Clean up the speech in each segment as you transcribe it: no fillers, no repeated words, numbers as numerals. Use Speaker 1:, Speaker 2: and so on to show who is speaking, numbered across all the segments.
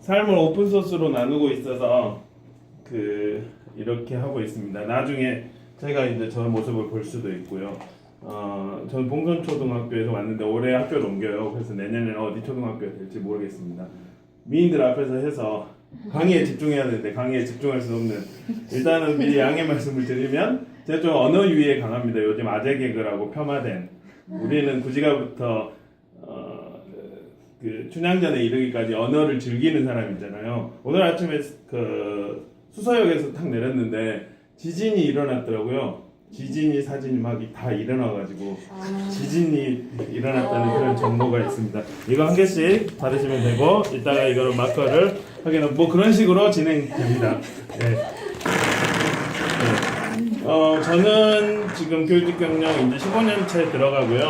Speaker 1: 삶을 오픈소스로 나누고 있어서 이렇게 하고 있습니다. 나중에 제가 이제 저 모습을 볼 수도 있고요. 저는 봉선초등학교에서 왔는데 올해 학교를 옮겨요. 그래서 내년에는 어디 초등학교가 될지 모르겠습니다. 미인들 앞에서 해서 강의에 집중해야 되는데 강의에 집중할 수 없는, 일단은 미리 양해 말씀을 드리면 제가 좀 언어 유희에 강합니다. 요즘 아재 개그라고 폄하된, 우리는 구지가부터 춘향전에 이르기까지 언어를 즐기는 사람이잖아요. 오늘 아침에 수서역에서 탁 내렸는데 지진이 일어났더라고요. 지진이 사진이 막 다 일어나가지고 지진이 일어났다는 그런 정보가 있습니다. 이거 한 개씩 받으시면 되고, 이따가 이거로 마커를 하기는 뭐 그런 식으로 진행됩니다. 네. 네. 저는 지금 교직 경력 이제 15년째 들어가고요.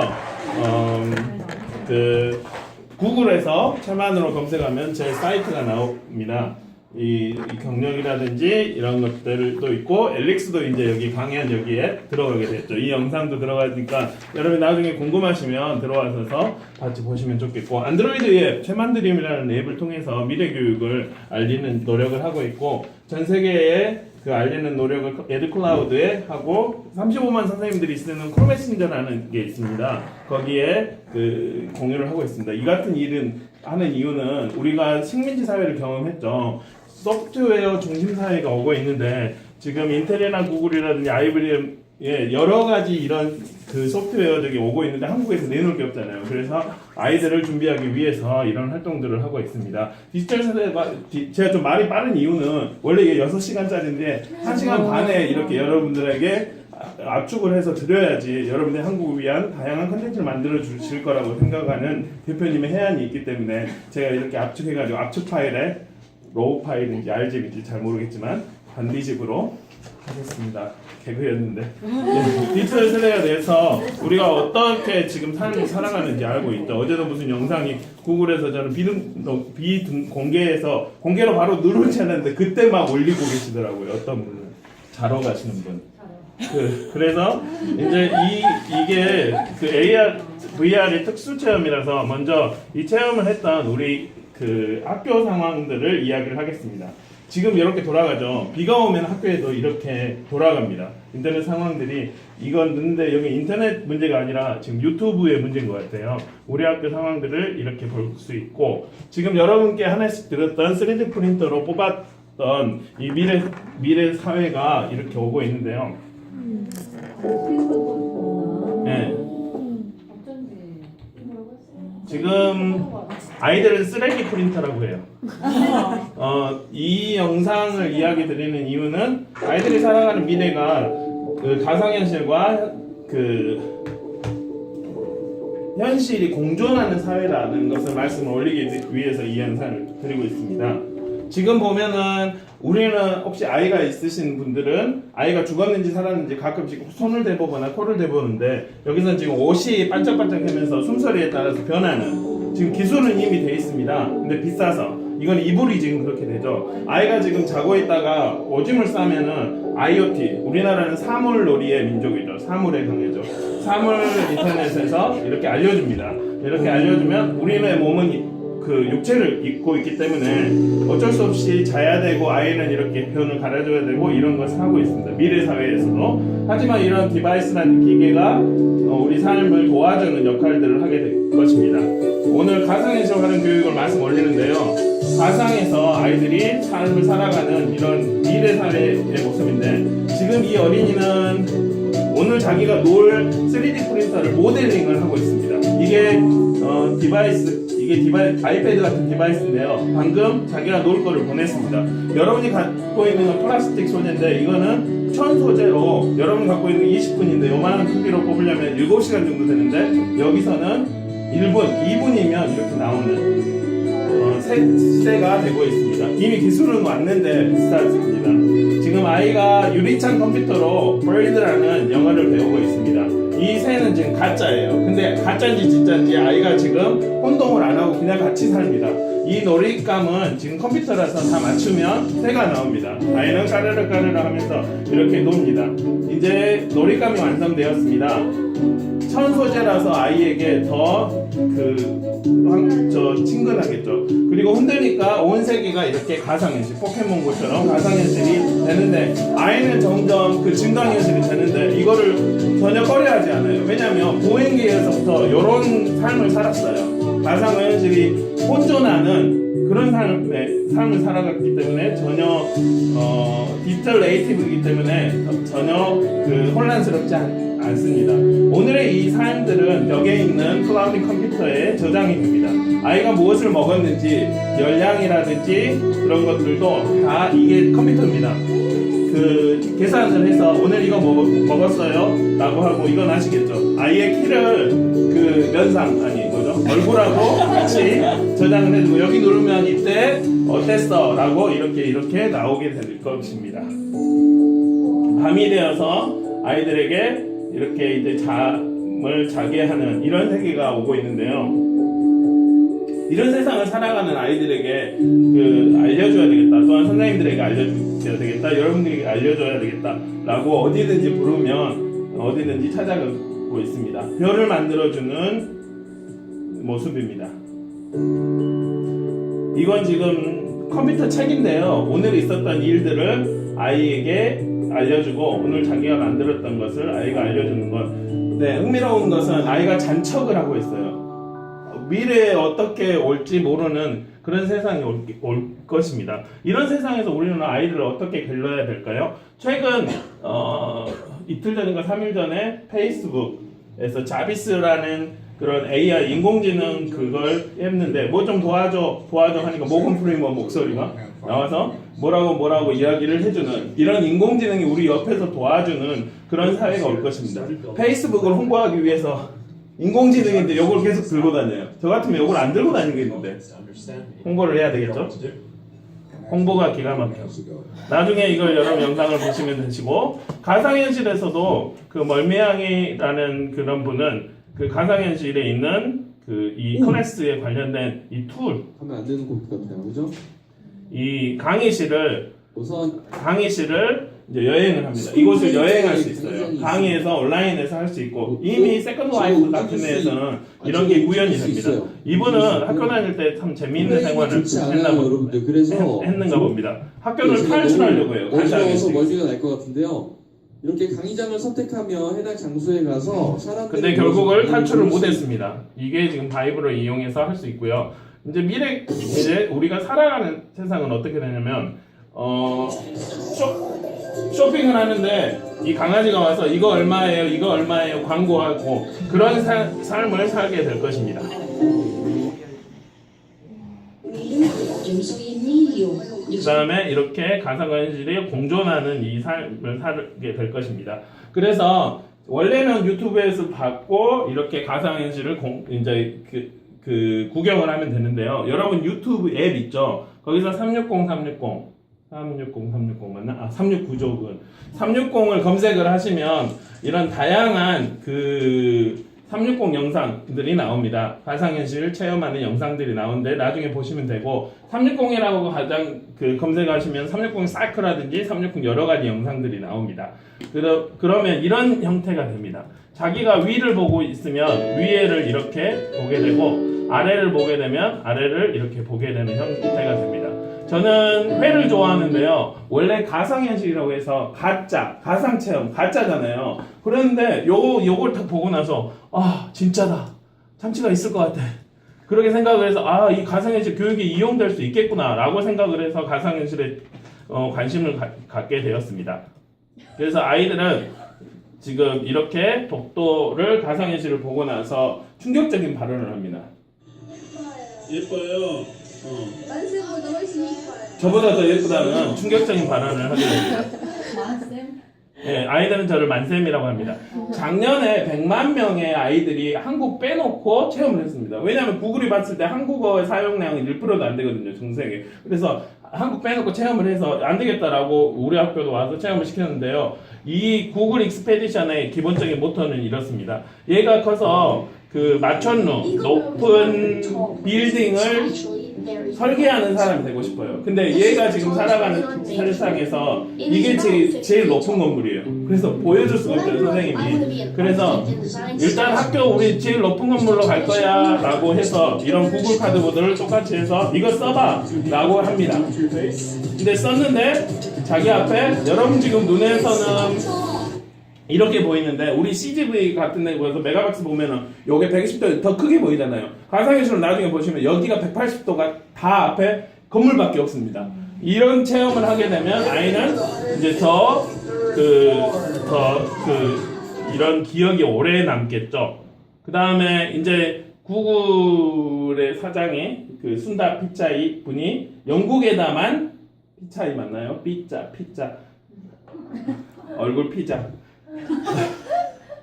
Speaker 1: 구글에서 최만으로 검색하면 제 사이트가 나옵니다. 이 경력이라든지 이런 것들도 있고, 엘릭스도 이제 여기 강연 여기에 들어가게 됐죠. 이 영상도 들어가니까 여러분 나중에 궁금하시면 들어와서 같이 보시면 좋겠고, 안드로이드 앱 최만드림이라는 앱을 통해서 미래 교육을 알리는 노력을 하고 있고, 전 세계에 알리는 노력을 에듀클라우드에 하고, 35만 선생님들이 쓰는 크로메신저라는 게 있습니다. 거기에 공유를 하고 있습니다. 이 같은 일은 하는 이유는 우리가 식민지 사회를 경험했죠. 소프트웨어 중심 사회가 오고 있는데, 지금 인텔이나 구글이라든지 IBM에 여러 가지 이런 소프트웨어들이 오고 있는데 한국에서 내놓을 게 없잖아요. 그래서 아이들을 준비하기 위해서 이런 활동들을 하고 있습니다. 디지털 세대가, 제가 좀 말이 빠른 이유는 원래 이게 6시간짜리인데 1시간 반에 이렇게 여러분들에게 압축을 해서 드려야지 여러분들이 한국을 위한 다양한 컨텐츠를 만들어 주실 거라고 생각하는 대표님의 해안이 있기 때문에 제가 이렇게 압축해가지고, 압축 파일에 로우 파일인지 RGB인지 잘 모르겠지만 반디식으로 하겠습니다. 개그였는데. 네, 디지털 세대에 대해서 우리가 어떻게 지금 삶을 살아가는지 알고 있죠. 어제도 무슨 영상이 구글에서 저는 비공개해서 공개로 바로 누르지 않았는데 그때 막 올리고 계시더라고요. 어떤 분은 자러 가시는 분. 그래서 이제 이게 AR, VR의 특수 체험이라서 먼저 이 체험을 했던 우리 학교 상황들을 이야기를 하겠습니다. 지금 이렇게 돌아가죠. 비가 오면 학교에도 이렇게 돌아갑니다. 인터넷 상황들이, 이건 근데 여기 인터넷 문제가 아니라 지금 유튜브의 문제인 것 같아요. 우리 학교 상황들을 이렇게 볼 수 있고, 지금 여러분께 하나씩 들었던 3D 프린터로 뽑았던 이 미래 사회가 이렇게 오고 있는데요. 네. 지금 아이들은 쓰레기 프린터라고 해요. 이 영상을 이야기 드리는 이유는 아이들이 살아가는 미래가 가상현실과 현실이 공존하는 사회라는 것을 말씀을 올리기 위해서 이 영상을 드리고 있습니다. 지금 보면은 우리는 혹시 아이가 있으신 분들은 아이가 죽었는지 살았는지 가끔씩 손을 대보거나 코를 대보는데, 여기서는 지금 옷이 반짝반짝하면서 숨소리에 따라서 변하는 지금 기술은 이미 돼 있습니다. 근데 비싸서 이건 이불이 지금 그렇게 되죠. 아이가 지금 자고 있다가 오줌을 싸면은 IoT, 우리나라는 사물놀이의 민족이죠. 사물에 강해죠. 사물 인터넷에서 이렇게 알려줍니다. 이렇게 알려주면 우리의 몸은 육체를 입고 있기 때문에 어쩔 수 없이 자야 되고, 아이는 이렇게 변을 갈아줘야 되고, 이런 것을 하고 있습니다. 미래 사회에서도. 하지만 이런 디바이스라는 기계가 우리 삶을 도와주는 역할들을 하게 될 것입니다. 오늘 가상현실 활용 교육을 말씀 올리는데요. 가상에서 아이들이 삶을 살아가는 이런 미래 사회의 모습인데, 지금 이 어린이는 오늘 자기가 놀 3D 프린터를 모델링을 하고 있습니다. 이게 아이패드 같은 디바이스인데요. 방금 자기가 놀 거를 보냈습니다. 여러분이 갖고 있는 건 플라스틱 소재인데, 이거는 천 소재로 여러분이 갖고 있는 건 20분인데 요만한 크기로 뽑으려면 7시간 정도 되는데, 여기서는 1분, 2분이면 이렇게 나오는 시대가 되고 있습니다. 이미 기술은 왔는데 비슷합니다. 지금 아이가 유리창 컴퓨터로 브레이드라는 영어를 배우고 있습니다. 이 새는 지금 가짜예요. 근데 가짜인지 진짜인지 아이가 지금 혼동을 안 하고 그냥 같이 삽니다. 이 놀잇감은 지금 컴퓨터라서 다 맞추면 새가 나옵니다. 아이는 까르르 까르르 하면서 이렇게 놉니다. 이제 놀잇감이 완성되었습니다. 천 소재라서 아이에게 더 친근하겠죠. 그리고 흔드니까 온 세계가 이렇게 가상현실, 포켓몬고처럼 가상현실이 되는데 아이는 점점 그 증강현실이 되는데 이거를 전혀 꺼려하지 않아요. 왜냐하면 보행기에서부터 이런 삶을 살았어요. 가상현실이 혼존하는 그런 삶을 살아갔기 때문에 전혀 디지털 네이티브이기 때문에 전혀 그 혼란스럽지 않습니다. 오늘의 이 삶들은 벽에 있는 클라우딩 컴퓨터에 저장이 됩니다. 아이가 무엇을 먹었는지 열량이라든지 그런 것들도 다 이게 컴퓨터입니다. 그 계산을 해서 오늘 이거 먹었어요 라고 하고 이건 아시겠죠? 아이의 키를 그 면상 아니 뭐죠? 얼굴하고 같이 저장을 해주고 여기 누르면 이때 어땠어? 라고 이렇게 나오게 될 것입니다. 밤이 되어서 아이들에게 이렇게 이제 잠을 자게 하는 이런 세계가 오고 있는데요. 이런 세상을 살아가는 아이들에게 알려줘야 되겠다. 또한 선생님들에게 알려줘야 되겠다. 여러분들에게 알려줘야 되겠다라고 어디든지 부르면 어디든지 찾아가고 있습니다. 별을 만들어주는 모습입니다. 이건 지금 컴퓨터 책인데요. 오늘 있었던 일들을 아이에게 알려주고 오늘 자기가 만들었던 것을 아이가 알려주는 것. 네, 흥미로운 것은 아이가 잔척을 하고 있어요. 미래에 어떻게 올지 모르는 그런 세상이 올 것입니다. 이런 세상에서 우리는 아이들을 어떻게 길러야 될까요? 최근 이틀 전인가 3일 전에 페이스북에서 자비스라는 그런 AI 인공지능 그걸 했는데 뭐 좀 도와줘 하니까 모건 프리먼 목소리가 나와서 뭐라고 이야기를 해주는 이런 인공지능이 우리 옆에서 도와주는 그런 사회가 올 것입니다. 페이스북을 홍보하기 위해서 인공지능인데 이걸 계속 들고 다녀요. 저 같으면 이걸 안 들고 다니겠는데 홍보를 해야 되겠죠? 홍보가 기가 막혀요. 나중에 이걸 여러분 영상을 보시면 되시고 가상현실에서도 그 멀미양이라는 그런 분은 그 가상현실에 있는 그 이 클래스에 관련된 이 툴
Speaker 2: 하면 안 되는 것 같아요, 그죠?
Speaker 1: 이 강의실을
Speaker 2: 우선
Speaker 1: 이제 여행을 합니다. 이곳을 여행할 수 있어요. 강의에서 온라인에서 할 수 있고 이미 세컨드 라이프 같은 데에서는 이런 게 구현이 됩니다. 이분은 학교 다닐 때 참 재미있는 생활을
Speaker 2: 여러분들. 그래서
Speaker 1: 했는가 봅니다. 학교를 탈출하려고 해요.
Speaker 2: 어지러워서 멀미가 날 것 같은데요. 이렇게 강의장을 선택하며 해당 장소에 가서 사람들이
Speaker 1: 근데 결국을 탈출을 못했습니다. 이게 지금 바이브를 이용해서 할 수 있고요. 이제 우리가 살아가는 세상은 어떻게 되냐면 쇼핑을 하는데 이 강아지가 와서 이거 얼마예요 광고하고 그런 삶을 살게 될 것입니다. 그 다음에 이렇게 가상현실에 공존하는 이 삶을 살게 될 것입니다. 그래서 원래는 유튜브에서 봤고 이렇게 가상현실을 이제 그 구경을 하면 되는데요. 여러분 유튜브 앱 있죠? 거기서 360 맞나? 369족은 360을 검색을 하시면 이런 다양한 그 360 영상들이 나옵니다. 가상현실 체험하는 영상들이 나오는데 나중에 보시면 되고 360이라고 가장 검색하시면 360 사이클라든지 360 여러 가지 영상들이 나옵니다. 그러면 이런 형태가 됩니다. 자기가 위를 보고 있으면 위에를 이렇게 보게 되고 아래를 보게 되면 아래를 이렇게 보게 되는 형태가 됩니다. 저는 회를 좋아하는데요. 원래 가상현실이라고 해서 가상체험, 가짜잖아요. 그런데 요걸 딱 보고 나서 진짜다. 참치가 있을 것 같아. 그렇게 생각을 해서 이 가상현실 교육이 이용될 수 있겠구나 라고 생각을 해서 가상현실에 관심을 갖게 되었습니다. 그래서 아이들은 지금 이렇게 독도를 가상현실을 보고 나서 충격적인 발언을 합니다. 예뻐요.
Speaker 3: 만세보다 훨씬 이뻐요.
Speaker 1: 저보다 더 예쁘다는 충격적인 발언을 하게 됩니다.
Speaker 3: 만쌤?
Speaker 1: 네, 아이들은 저를 만쌤이라고 합니다. 작년에 100만 명의 아이들이 한국 빼놓고 체험을 했습니다. 왜냐하면 구글이 봤을 때 한국어의 사용량은 1%도 안 되거든요, 전 세계. 그래서 한국 빼놓고 체험을 해서 안 되겠다라고 우리 학교도 와서 체험을 시켰는데요. 이 구글 익스페디션의 기본적인 모토는 이렇습니다. 얘가 커서 그 마천루 높은 빌딩을 설계하는 사람이 되고 싶어요. 근데 얘가 지금 살아가는 세상에서 이게 제일 높은 건물이에요. 그래서 보여줄 수가 없어요, 선생님이. 그래서 일단 학교 우리 제일 높은 건물로 갈 거야 라고 해서 이런 구글 카드보드를 똑같이 해서 이거 써봐 라고 합니다. 근데 썼는데 자기 앞에 여러분 지금 눈에서는 이렇게 보이는데 우리 CGV 같은 데 보여서 메가박스 보면은 요게 120도 더 크게 보이잖아요. 가상현실로 나중에 보시면 여기가 180도가 다 앞에 건물밖에 없습니다. 이런 체험을 하게 되면 아이는 이제 이런 기억이 오래 남겠죠. 그 다음에 이제 구글의 사장이 그 순다 피차이 분이 영국에다만 피차이 맞나요? 피자 얼굴 피자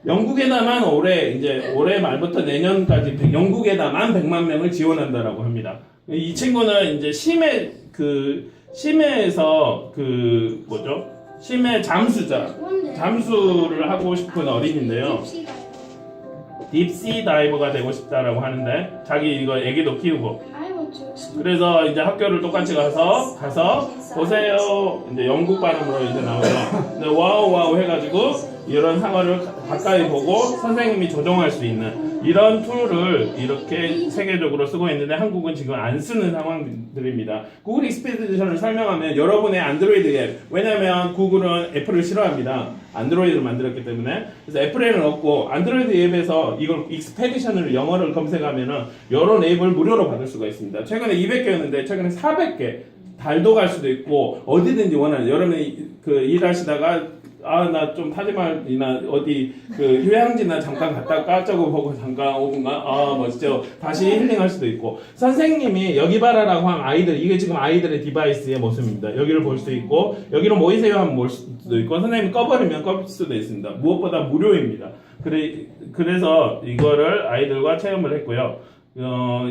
Speaker 1: 영국에다만 올해 말부터 내년까지 영국에다만 100만 명을 지원한다라고 합니다. 이 친구는 이제 심해에서 심해 잠수를 하고 싶은 어린인데요. 딥시 다이버가 되고 싶다라고 하는데 자기 이거 애기도 키우고 그래서 이제 학교를 똑같이 가서 보세요. 이제 영국 발음으로 이제 나와요. 근데 와우 해가지고 이런 상어를 가까이 보고 선생님이 조정할 수 있는 이런 툴을 이렇게 세계적으로 쓰고 있는데 한국은 지금 안 쓰는 상황들입니다. 구글 익스페디션을 설명하면 여러분의 안드로이드 앱, 왜냐면 구글은 애플을 싫어합니다. 안드로이드를 만들었기 때문에. 그래서 애플에는 없고 안드로이드 앱에서 이걸 익스페디션을 영어를 검색하면은 이런 앱을 무료로 받을 수가 있습니다. 최근에 200개였는데 최근에 400개. 달도 갈 수도 있고 어디든지 원하는 여러분이 일하시다가 나 좀 타지말이나 어디 휴양지나 잠깐 갔다가 저거 보고 잠깐 5분간 멋지죠. 다시 힐링할 수도 있고 선생님이 여기 봐라라고 한 아이들 이게 지금 아이들의 디바이스의 모습입니다. 여기를 볼 수 있고 여기로 모이세요 하면 볼 수도 있고 선생님이 꺼버리면 꺼볼 수도 있습니다. 무엇보다 무료입니다. 그래서 이거를 아이들과 체험을 했고요.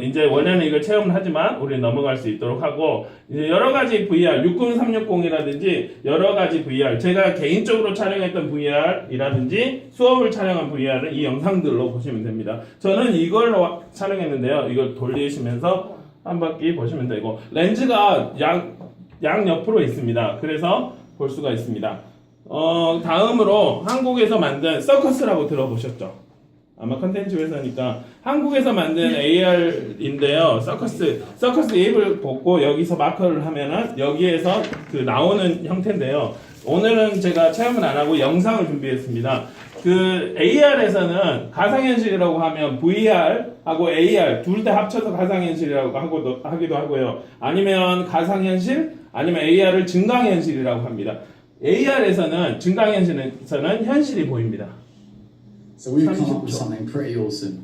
Speaker 1: 이제 원래는 이걸 체험을 하지만 우리는 넘어갈 수 있도록 하고 이제 여러 가지 VR 60360이라든지 여러 가지 VR 제가 개인적으로 촬영했던 VR이라든지 수업을 촬영한 VR은 이 영상들로 보시면 됩니다. 저는 이걸로 촬영했는데요. 이걸 돌리시면서 한 바퀴 보시면 되고 렌즈가 양 옆으로 있습니다. 그래서 볼 수가 있습니다. 다음으로 한국에서 만든 서커스라고 들어보셨죠? 아마 컨텐츠 회사니까 한국에서 만든 AR인데요. 서커스 앱을 보고 여기서 마커를 하면은 여기에서 나오는 형태인데요. 오늘은 제가 체험을 안 하고 영상을 준비했습니다. AR에서는 가상현실이라고 하면 VR하고 AR 둘 다 합쳐서 가상현실이라고 하기도 하고요. 아니면 가상현실 아니면 AR을 증강현실이라고 합니다. AR에서는 증강현실에서는 현실이 보입니다.
Speaker 4: So we've come up with something pretty awesome.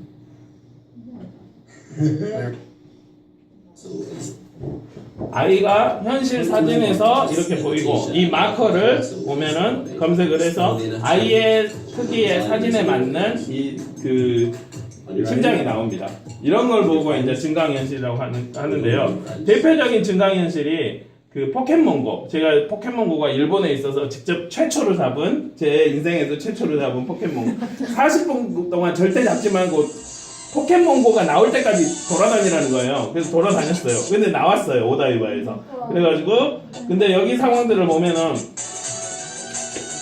Speaker 1: 아이가 현실 사진에서 이렇게 보이고 이 마커를 보면은 검색을 해서 아이의 크기의 사진에 맞는 심장이 나옵니다. 이런 걸 보고 이제 증강현실이라고 하는데요. 대표적인 증강현실이 포켓몬고 제가 포켓몬고가 일본에 있어서 직접 최초로 잡은 제 인생에서 최초로 잡은 포켓몬고 40분 동안 절대 잡지 말고 포켓몬고가 나올 때까지 돌아다니라는 거예요. 그래서 돌아다녔어요. 근데 나왔어요. 오다이바에서. 그래가지고 근데 여기 상황들을 보면은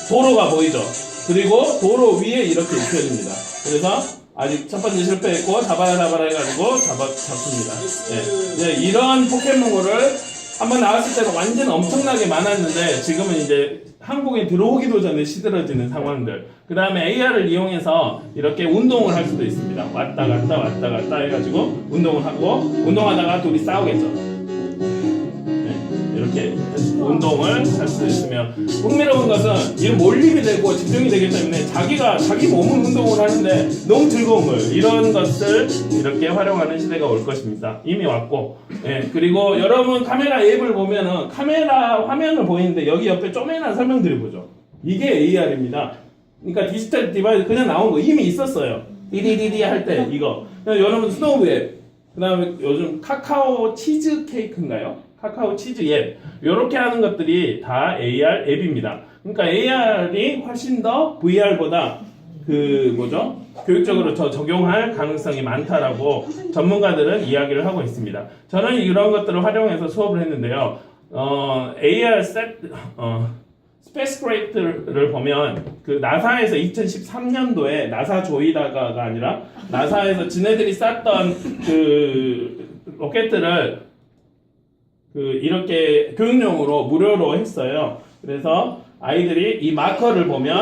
Speaker 1: 도로가 보이죠. 그리고 도로 위에 이렇게 입혀집니다. 그래서 아직 첫 번째 실패했고 잡아라 해가지고 잡습니다. 네, 이런 포켓몬고를 한번 나왔을 때가 완전 엄청나게 많았는데 지금은 이제 한국에 들어오기도 전에 시들어지는 상황들. 그 다음에 AR을 이용해서 이렇게 운동을 할 수도 있습니다. 왔다 갔다 해가지고 운동을 하고 운동하다가 둘이 싸우겠죠. 네, 이렇게 운동을 할 수 있으며 흥미로운 것은 이게 몰입이 되고 집중이 되기 때문에 자기 몸은 운동을 하는데 너무 즐거운 거예요. 이런 것을 이렇게 활용하는 시대가 올 것입니다. 이미 왔고 그리고 여러분 카메라 앱을 보면은 카메라 화면을 보이는데 여기 옆에 쪼매난 설명들이 보죠. 이게 AR입니다. 그러니까 디지털 디바이스 그냥 나온 거 이미 있었어요. 디디디디 할 때 이거 여러분 스노우 앱 그 다음에 요즘 카카오 치즈 케이크인가요? 카카오 치즈 앱 이렇게 하는 것들이 다 AR 앱입니다. 그러니까 AR이 훨씬 더 VR보다 그 뭐죠? 교육적으로 더 적용할 가능성이 많다라고 전문가들은 이야기를 하고 있습니다. 저는 이런 것들을 활용해서 수업을 했는데요. AR 스페이스크래프트를 보면 그 나사에서 2013년도에 나사 조이다가가 아니라 나사에서 지네들이 쐈던 그 로켓들을 그 이렇게 교육용으로 무료로 했어요. 그래서 아이들이 이 마커를 보면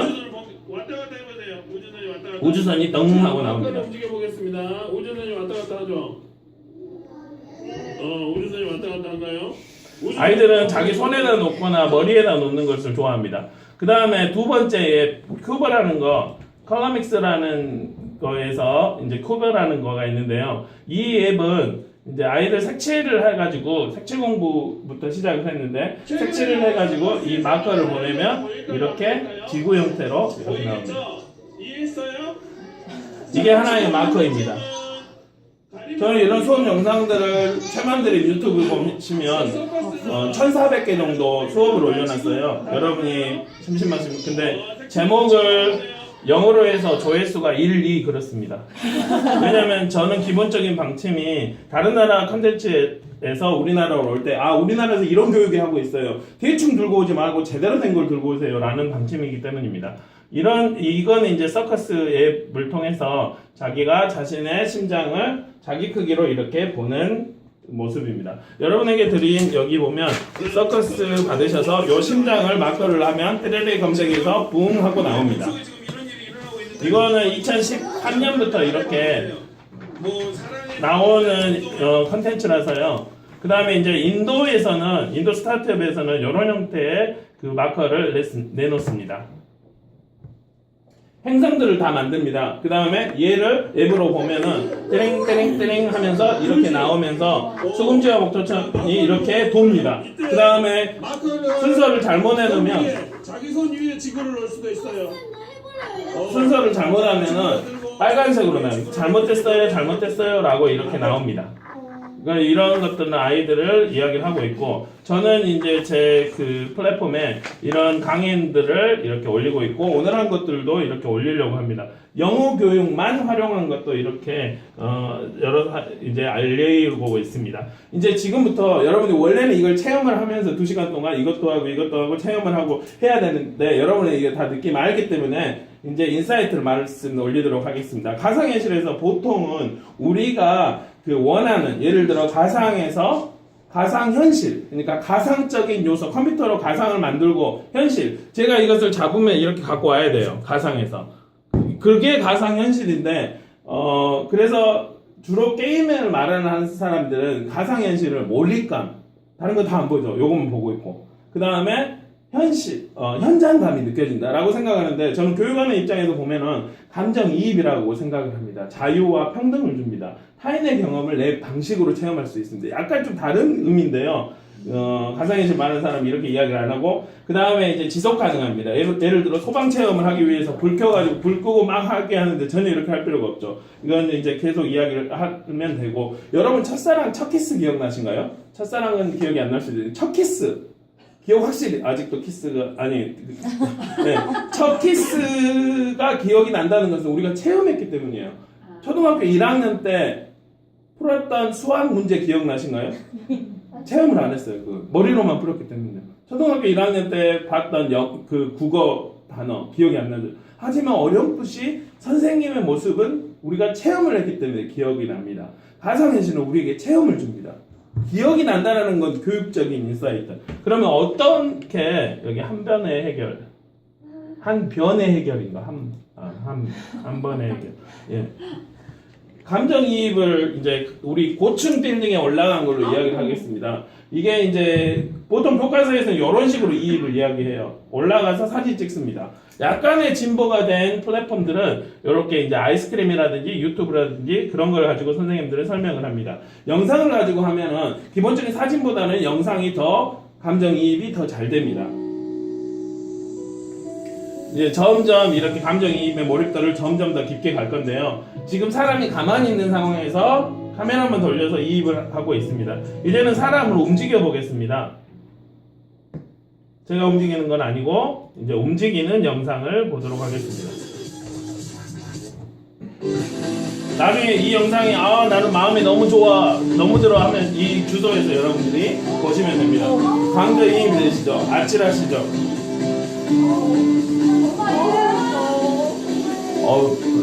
Speaker 5: 왔다 갔다 해보세요. 우주선이 왔다 갔다.
Speaker 1: 우주선이 덩 하고 나옵니다.
Speaker 5: 마커를 움직여 보겠습니다. 우주선이 왔다 갔다 하죠. 우주선이 왔다 갔다 한가요?
Speaker 1: 아이들은 자기 손에다 놓거나 머리에다 놓는 것을 좋아합니다. 그 다음에 두 번째에 큐브라는 거, 컬러믹스라는 거에서 이제 큐브라는 거가 있는데요. 이 앱은 이제 아이들 색칠을 해가지고 색칠 공부부터 시작을 했는데 색칠을 해가지고 이 마커를 보내면 이렇게 지구 형태로 이렇게 나옵니다.
Speaker 5: 이해했어요?
Speaker 1: 이게 하나의 마커입니다. 저는 이런 수업 영상들을 최만드림 유튜브 보시면 1400개 정도 수업을 올려놨어요. 여러분이 심심하시면 근데 제목을 영어로 해서 조회수가 1, 2 그렇습니다. 왜냐면 저는 기본적인 방침이 다른 나라 컨텐츠에서 우리나라로 올 때 우리나라에서 이런 교육이 하고 있어요. 대충 들고 오지 말고 제대로 된 걸 들고 오세요 라는 방침이기 때문입니다. 이거는 이제 서커스 앱을 통해서 자기가 자신의 심장을 자기 크기로 이렇게 보는 모습입니다. 여러분에게 드린 여기 보면 서커스 받으셔서 이 심장을 마커를 하면 테레레 검색에서 붕 하고 나옵니다. 이거는 2013년부터 이렇게 나오는 컨텐츠라서요. 그 다음에 이제 인도 스타트업에서는 이런 형태의 그 마커를 내놓습니다. 행성들을 다 만듭니다. 그 다음에 얘를 앱으로 보면은 떼링 하면서 이렇게 나오면서 소금지와 목토천이 이렇게 돕니다. 그 다음에 순서를 잘못 해놓으면
Speaker 5: 자기 손 위에 지구를 넣을 수도 있어요.
Speaker 1: 순서를 잘못하면은 빨간색으로 나와요. 잘못됐어요 라고 이렇게 나옵니다. 그러니까 이런 것들은 아이들을 이야기를 하고 있고, 저는 이제 제 그 플랫폼에 이런 강의들을 이렇게 올리고 있고, 오늘 한 것들도 이렇게 올리려고 합니다. 영어 교육만 활용한 것도 이렇게 이제 알려보고 있습니다. 이제 지금부터 여러분이 원래는 이걸 체험을 하면서 2시간 동안 이것도 하고 체험을 하고 해야 되는데, 여러분이 이게 다 느낌 알기 때문에 이제 인사이트를 말씀 올리도록 하겠습니다. 가상현실에서 보통은 우리가 그 원하는, 예를 들어 가상현실, 그러니까 가상적인 요소, 컴퓨터로 가상을 만들고 현실, 제가 이것을 잡으면 이렇게 갖고 와야 돼요. 가상에서. 그게 가상현실인데, 그래서 주로 게임을 말하는 사람들은 가상현실을 몰입감, 다른 거 다 안 보죠. 요것만 보고 있고. 그 다음에 현장감이 느껴진다라고 생각하는데, 저는 교육하는 입장에서 보면은 감정이입이라고 생각을 합니다. 자유와 평등을 줍니다. 타인의 경험을 내 방식으로 체험할 수 있습니다. 약간 좀 다른 의미인데요. 가상현실 많은 사람이 이렇게 이야기를 안 하고, 그 다음에 이제 지속 가능합니다. 예를 들어 소방 체험을 하기 위해서 불 켜가지고 불 끄고 막 하게 하는데 전혀 이렇게 할 필요가 없죠. 이건 이제 계속 이야기를 하면 되고, 여러분 첫사랑, 첫 키스 기억나신가요? 첫사랑은 기억이 안 날 수도 있는데, 첫 키스 기억 확실히, 아직도 키스가 첫 키스가 기억이 난다는 것은 우리가 체험했기 때문이에요. 초등학교 1학년 때 풀었던 수학 문제 기억나신가요? 체험을 안 했어요. 그 머리로만 풀었기 때문에. 초등학교 1학년 때 봤던 그 국어 단어 기억이 안 나죠. 하지만 어렴풋이 선생님의 모습은 우리가 체험을 했기 때문에 기억이 납니다. 가상현실은 우리에게 체험을 줍니다. 기억이 난다는 건 교육적인 인사이트. 그러면 어떻게 여기 한 변의 해결, 한 변의 해결인가? 한 번의 해결. 예. 감정이입을 이제 우리 고층 빌딩에 올라간 걸로 이야기를 하겠습니다. 이게 이제 보통 교과서에서는 이런 식으로 이입을 이야기해요. 올라가서 사진 찍습니다. 약간의 진보가 된 플랫폼들은 이렇게 이제 아이스크림이라든지 유튜브라든지 그런 걸 가지고 선생님들은 설명을 합니다. 영상을 가지고 하면은 기본적인 사진보다는 영상이 더 감정이입이 더 잘 됩니다. 이제 점점 이렇게 감정이입의 몰입도를 점점 더 깊게 갈 건데요. 지금 사람이 가만히 있는 상황에서 카메라만 돌려서 이입을 하고 있습니다. 이제는 사람을 움직여 보겠습니다. 제가 움직이는 건 아니고 이제 움직이는 영상을 보도록 하겠습니다. 나중에 이 영상이 나는 마음이 너무 좋아 너무 들어 하면 이 주소에서 여러분들이 보시면 됩니다. 강도 이해이 되시죠? 아찔하시죠?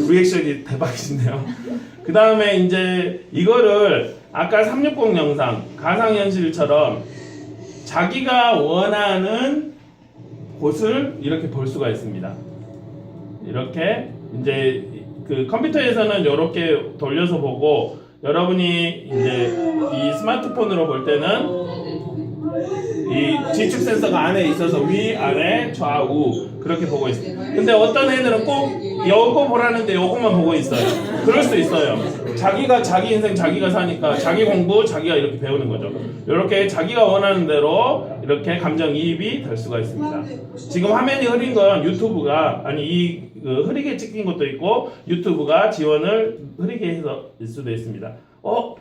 Speaker 1: 리액션이 대박이시네요. 그 다음에 이제 이거를 아까 360 영상 가상현실처럼 자기가 원하는 곳을 이렇게 볼 수가 있습니다. 이렇게 이제 그 컴퓨터에서는 이렇게 돌려서 보고 여러분이 이제 이 스마트폰으로 볼 때는 이 지축 센서가 안에 있어서 위, 아래, 좌우 그렇게 보고 있어요. 근데 어떤 애들은 꼭 요거 보라는데 요것만 보고 있어요. 그럴 수 있어요. 자기가 자기 인생 자기가 사니까 자기 공부 자기가 이렇게 배우는 거죠. 이렇게 자기가 원하는 대로 이렇게 감정이입이 될 수가 있습니다. 지금 화면이 흐린 건 유튜브가 흐리게 찍힌 것도 있고 유튜브가 지원을 흐리게 해서 일 수도 있습니다.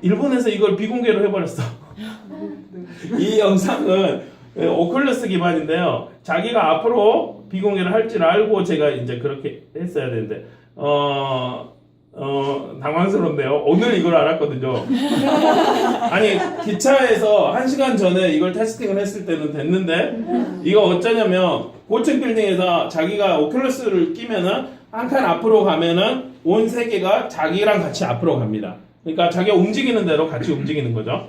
Speaker 1: 일본에서 이걸 비공개로 해버렸어. 이 영상은 오클러스 기반인데요. 자기가 앞으로 비공개를 할 줄 알고 제가 이제 그렇게 했어야 되는데 당황스럽네요. 오늘 이걸 알았거든요. 아니 기차에서 1시간 전에 이걸 테스팅을 했을 때는 됐는데 이거 어쩌냐면 고층 빌딩에서 자기가 오클러스를 끼면은 한 칸 앞으로 가면은 온 세계가 자기랑 같이 앞으로 갑니다. 그러니까 자기가 움직이는 대로 같이 움직이는 거죠.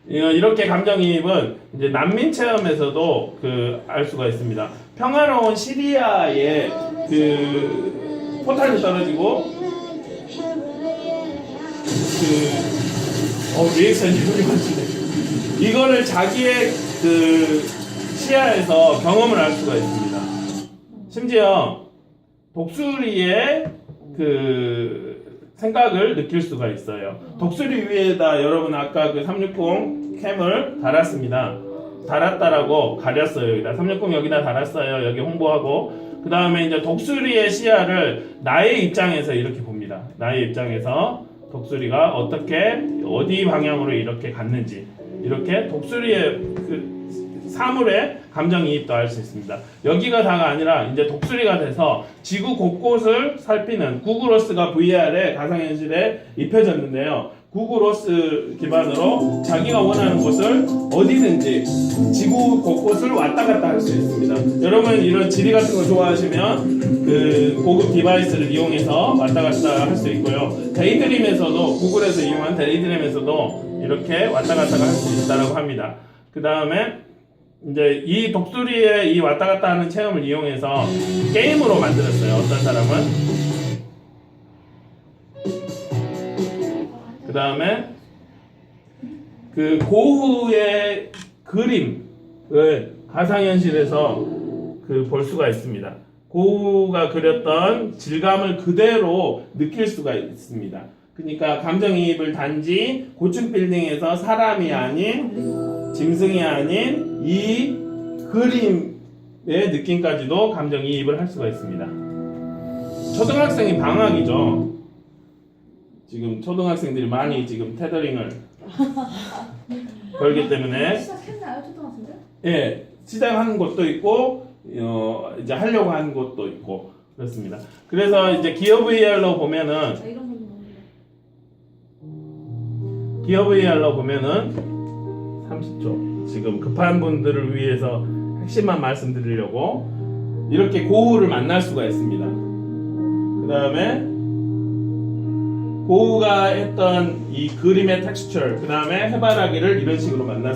Speaker 1: 이렇게 감정이입은 이제 난민 체험에서도 알 수가 있습니다. 평화로운 시리아에 포탄이 떨어지고 리액션이 훌륭하시네. 이거를 자기의 시야에서 경험을 할 수가 있습니다. 심지어 독수리의 생각을 느낄 수가 있어요. 독수리 위에다 여러분 아까 360 캠을 달았습니다. 달았다라고 가렸어요. 여기다 360 여기다 달았어요. 여기 홍보하고 그 다음에 이제 독수리의 시야를 나의 입장에서 이렇게 봅니다. 나의 입장에서 독수리가 어디 방향으로 이렇게 갔는지 이렇게 독수리의 사물의 감정이입도 할 수 있습니다. 여기가 다가 아니라 이제 독수리가 돼서 지구 곳곳을 살피는 구글어스가 VR에 가상현실에 입혀졌는데요. 구글어스 기반으로 자기가 원하는 곳을 어디든지 지구 곳곳을 왔다 갔다 할 수 있습니다. 여러분 이런 지리 같은 거 좋아하시면 고급 디바이스를 이용해서 왔다 갔다 할 수 있고요. 데이드림에서도 구글에서 이용한 데이드림에서도 이렇게 왔다 갔다 할 수 있다라고 합니다. 그 다음에 이제 이 독수리의 이 왔다 갔다 하는 체험을 이용해서 게임으로 만들었어요. 어떤 사람은. 그 다음에 고흐의 그림을 가상현실에서 볼 수가 있습니다. 고흐가 그렸던 질감을 그대로 느낄 수가 있습니다. 그러니까 감정이입을 단지 고층 빌딩에서 사람이 아닌 짐승이 아닌 이 그림의 느낌까지도 감정이입을 할 수가 있습니다. 초등학생이 방학이죠. 지금 초등학생들이 많이 지금 테더링을 걸기 때문에
Speaker 3: 시작했나요, 초등학생들?
Speaker 1: 예, 시작하는 곳도 있고 이제 하려고 하는 곳도 있고 그렇습니다. 그래서 이제 기어 VR로 보면은
Speaker 3: 이런 거
Speaker 1: 기어 VR로 보면은 30초. 지금 급한 분들을 위해서 핵심만 말씀드리려고 이렇게 고흐를 만날 수가 있습니다. 그 다음에 고흐가 했던 이 그림의 텍스처, 그 다음에 해바라기를 이런 식으로 만날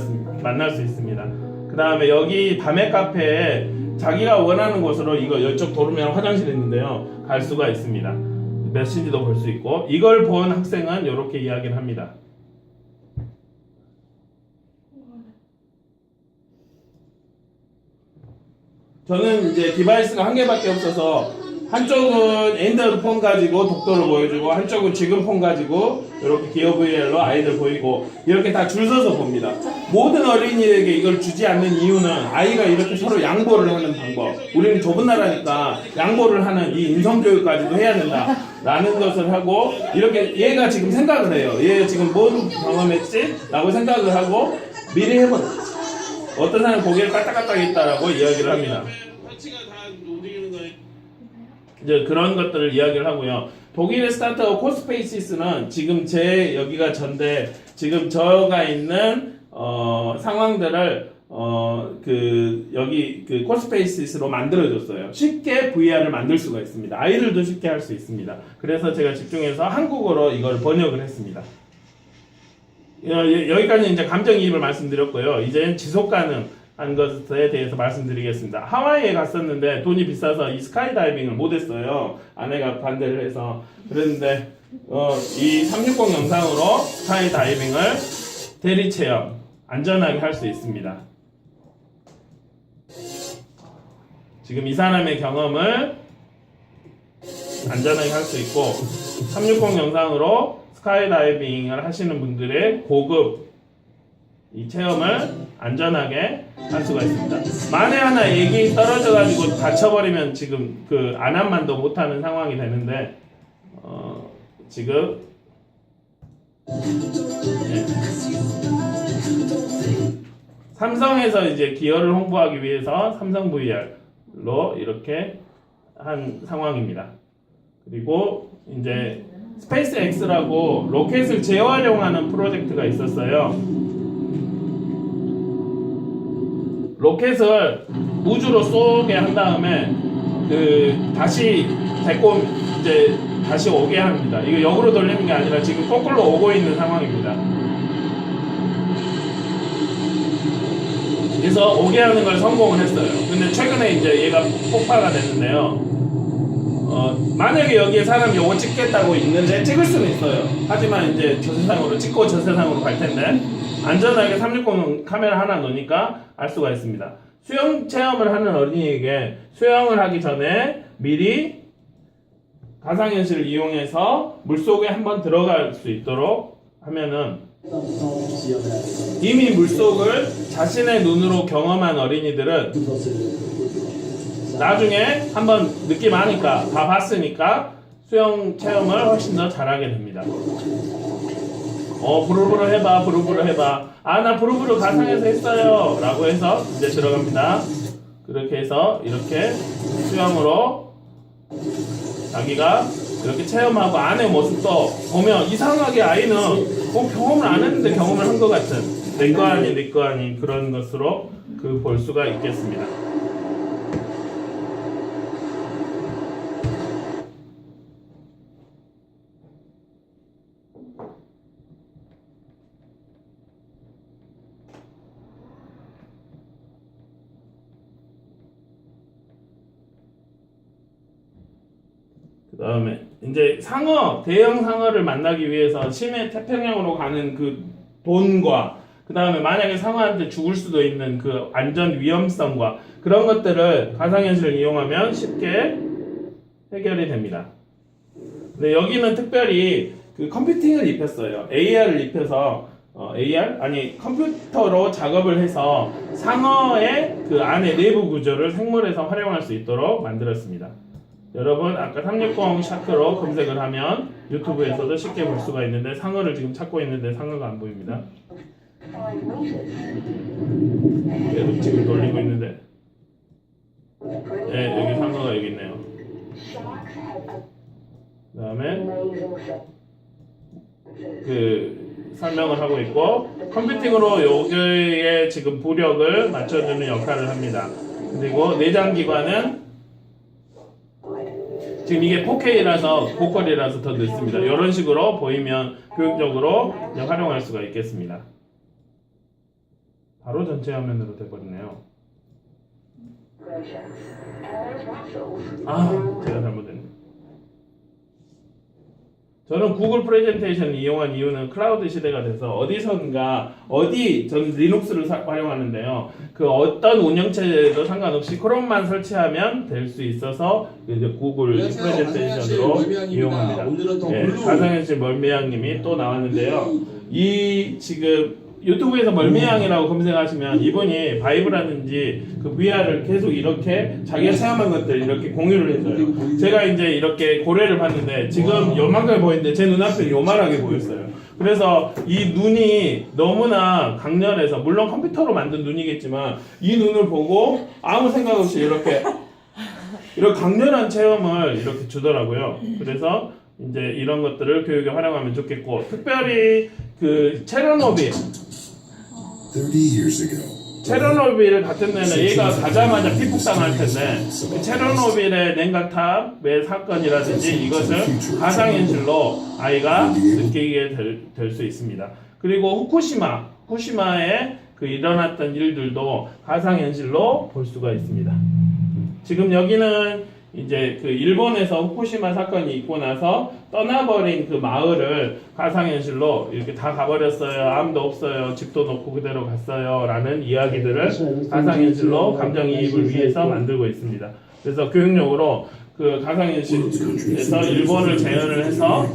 Speaker 1: 수 있습니다. 그 다음에 여기 밤의 카페에 자기가 원하는 곳으로 이쪽 도로면 화장실이 있는데요. 갈 수가 있습니다. 메시지도 볼 수 있고 이걸 본 학생은 이렇게 이야기를 합니다. 저는 이제 디바이스가 한 개밖에 없어서 한쪽은 엔드로이드 폰 가지고 독도를 보여주고 한쪽은 지금 폰 가지고 이렇게 기어 VR로 아이들 보이고 이렇게 다 줄 서서 봅니다. 모든 어린이에게 이걸 주지 않는 이유는 아이가 이렇게 서로 양보를 하는 방법. 우리는 좁은 나라니까 양보를 하는 이 인성교육까지도 해야 된다 라는 것을 하고 이렇게 얘가 지금 생각을 해요. 얘 지금 뭔 경험했지? 라고 생각을 하고 미리 해본 어떤 사람은 고개를 까딱까딱 했다라고 이야기를 합니다.
Speaker 5: 파츠가 다 움직이는 거예요.
Speaker 1: 이제 그런 것들을 이야기를 하고요. 독일의 스타트업 코스페이시스는 지금 제 여기가 전데 지금 저가 있는 상황들을 여기 그 코스페이시스로 만들어줬어요. 쉽게 VR을 만들 수가 있습니다. 아이들도 쉽게 할 수 있습니다. 그래서 제가 집중해서 한국어로 이걸 번역을 했습니다. 여기까지 이제 감정이입을 말씀드렸고요. 이제 지속 가능한 것에 대해서 말씀드리겠습니다. 하와이에 갔었는데 돈이 비싸서 이 스카이다이빙을 못했어요. 아내가 반대를 해서. 그랬는데 이 360 영상으로 스카이다이빙을 대리 체험 안전하게 할 수 있습니다. 지금 이 사람의 경험을 안전하게 할 수 있고 360 영상으로 스카이다이빙을 하시는 분들의 고급 이 체험을 안전하게 할 수가 있습니다. 만에 하나 액이 떨어져가지고 다쳐버리면 지금 그 안함만도 못하는 상황이 되는데 지금 삼성에서 이제 기어를 홍보하기 위해서 삼성 VR로 이렇게 한 상황입니다. 그리고 이제 스페이스 X라고 로켓을 재활용하는 프로젝트가 있었어요. 로켓을 우주로 쏘게 한 다음에 다시 데리고 이제 다시 오게 합니다. 이거 역으로 돌리는 게 아니라 지금 거꾸로 오고 있는 상황입니다. 그래서 오게 하는 걸 성공을 했어요. 근데 최근에 이제 얘가 폭파가 됐는데요. 만약에 여기에 사람이 요거 찍겠다고 있는데 찍을 수는 있어요. 하지만 이제 저 세상으로 찍고 저 세상으로 갈 텐데 안전하게 360 카메라 하나 놓으니까 알 수가 있습니다. 수영 체험을 하는 어린이에게 수영을 하기 전에 미리 가상현실을 이용해서 물속에 한번 들어갈 수 있도록 하면은 이미 물속을 자신의 눈으로 경험한 어린이들은 나중에 한번 느낌 아니까 다 봤으니까 수영 체험을 훨씬 더 잘하게 됩니다. 부르부르 해봐, 부르부르 해봐. 나 부르부르 가상에서 했어요 라고 해서 이제 들어갑니다. 그렇게 해서 이렇게 수영으로 자기가 이렇게 체험하고 안의 모습도 보면 이상하게 아이는 경험을 안 했는데 경험을 한 것 같은 내 거 아니 내 거 아니 그런 것으로 볼 수가 있겠습니다. 그 다음에 이제 대형 상어를 만나기 위해서 심해 태평양으로 가는 그 돈과 그 다음에 만약에 상어한테 죽을 수도 있는 그 안전 위험성과 그런 것들을 가상현실을 이용하면 쉽게 해결이 됩니다. 근데 여기는 특별히 그 컴퓨팅을 입혔어요. AR을 입혀서 컴퓨터로 작업을 해서 상어의 그 안에 내부 구조를 생물에서 활용할 수 있도록 만들었습니다. 여러분 아까 360 샤크로 검색을 하면 유튜브에서도 쉽게 볼 수가 있는데 상어를 지금 찾고 있는데 상어가 안 보입니다. 계속 지금 돌리고 있는데 여기 상어가 여기 있네요. 그 다음에 설명을 하고 있고 컴퓨팅으로 여기에 지금 부력을 맞춰주는 역할을 합니다. 그리고 내장기관은 지금 이게 4K라서 고퀄이라서 더 늦습니다. 이런 식으로 보이면 교육적으로 활용할 수가 있겠습니다. 바로 전체 화면으로 돼버리네요. 제가 잘못했네. 저는 구글 프레젠테이션을 이용한 이유는 클라우드 시대가 돼서 저는 리눅스를 활용하는데요. 그 어떤 운영체제도 상관없이 크롬만 설치하면 될 수 있어서 이제 구글 프레젠테이션으로 이용합니다. 가상현실 멀미양님이 또 나왔는데요. 지금 유튜브에서 멀미양이라고 검색하시면 이분이 바이브라든지 그 VR을 계속 이렇게 자기가 체험한 것들 이렇게 공유를 해줘요. 제가 이제 이렇게 고래를 봤는데 지금 요만하게 보이는데 제 눈앞에 요만하게 보였어요. 그래서 이 눈이 너무나 강렬해서 물론 컴퓨터로 만든 눈이겠지만 이 눈을 보고 아무 생각 없이 이렇게 강렬한 체험을 이렇게 주더라고요. 그래서 이제 이런 것들을 교육에 활용하면 좋겠고, 특별히 그 체르노빌
Speaker 6: 30 years ago,
Speaker 1: 체르노빌 같은 데는 얘가 가자마자 피폭당할 텐데 그 체르노빌의 냉각탑의 사건이라든지 이것을 가상현실로 아이가 느끼게 될 수 있습니다. 그리고 후쿠시마에 그 일어났던 일들도 가상현실로 볼 수가 있습니다. 지금 여기는 이제 그 일본에서 후쿠시마 사건이 있고 나서 떠나버린 그 마을을 가상현실로 이렇게 다 가버렸어요. 아무도 없어요. 집도 놓고 그대로 갔어요. 라는 이야기들을 가상현실로 감정이입을 위해서 만들고 있습니다. 그래서 교육용으로 그 가상현실에서 일본을 재현을 해서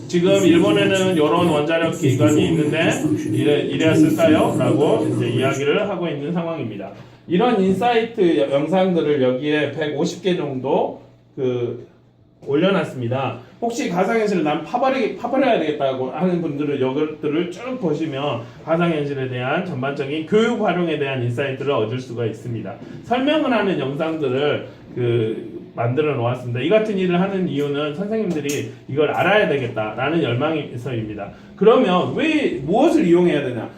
Speaker 1: 지금 일본에는 이런 원자력 기관이 있는데 이랬을까요? 라고 이제 이야기를 하고 있는 상황입니다. 이런 인사이트 영상들을 여기에 150개 정도 그 올려놨습니다. 혹시 가상현실을 난 파버려야 되겠다고 하는 분들은 이것들을 쭉 보시면 가상현실에 대한 전반적인 교육 활용에 대한 인사이트를 얻을 수가 있습니다. 설명을 하는 영상들을 만들어 놓았습니다. 이 같은 일을 하는 이유는 선생님들이 이걸 알아야 되겠다라는 열망에서입니다. 그러면 왜 무엇을 이용해야 되냐?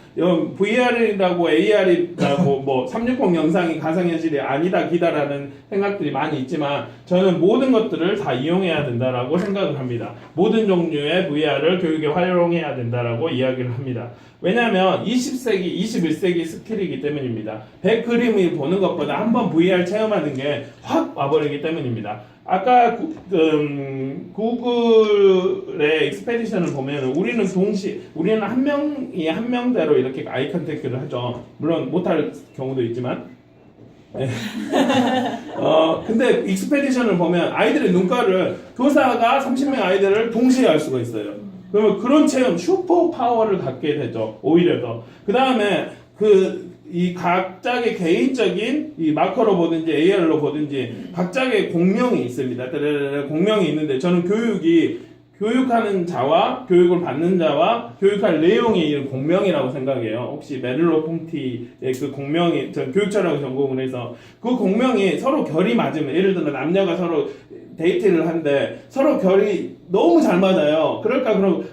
Speaker 1: VR이라고 AR이라고 뭐 360 영상이 가상현실이 아니다 기다라는 생각들이 많이 있지만 저는 모든 것들을 다 이용해야 된다라고 생각을 합니다. 모든 종류의 VR을 교육에 활용해야 된다라고 이야기를 합니다. 왜냐하면 20세기, 21세기 스킬이기 때문입니다. 100그림을 보는 것보다 한번 VR 체험하는 게 확 와버리기 때문입니다. 아까 구글의 익스페디션을 보면 우리는 한 명이 한 명대로 이렇게 아이 컨택트를 하죠. 물론 못할 경우도 있지만. 근데 익스페디션을 보면 아이들의 눈가를 교사가 30명 아이들을 동시에 알 수가 있어요. 그러면 그런 체험 슈퍼 파워를 갖게 되죠. 오히려 더. 그 다음에 이 각자의 개인적인 이 마커로 보든지 AR로 보든지 각자의 공명이 있습니다. 공명이 있는데 저는 교육하는 자와 교육을 받는 자와 교육할 내용이 이런 공명이라고 생각해요. 혹시 메를로 퐁티의 그 공명이 전 교육철학을 전공을 해서 그 공명이 서로 결이 맞으면 예를 들어 남녀가 서로 데이트를 하는데 서로 결이 너무 잘 맞아요.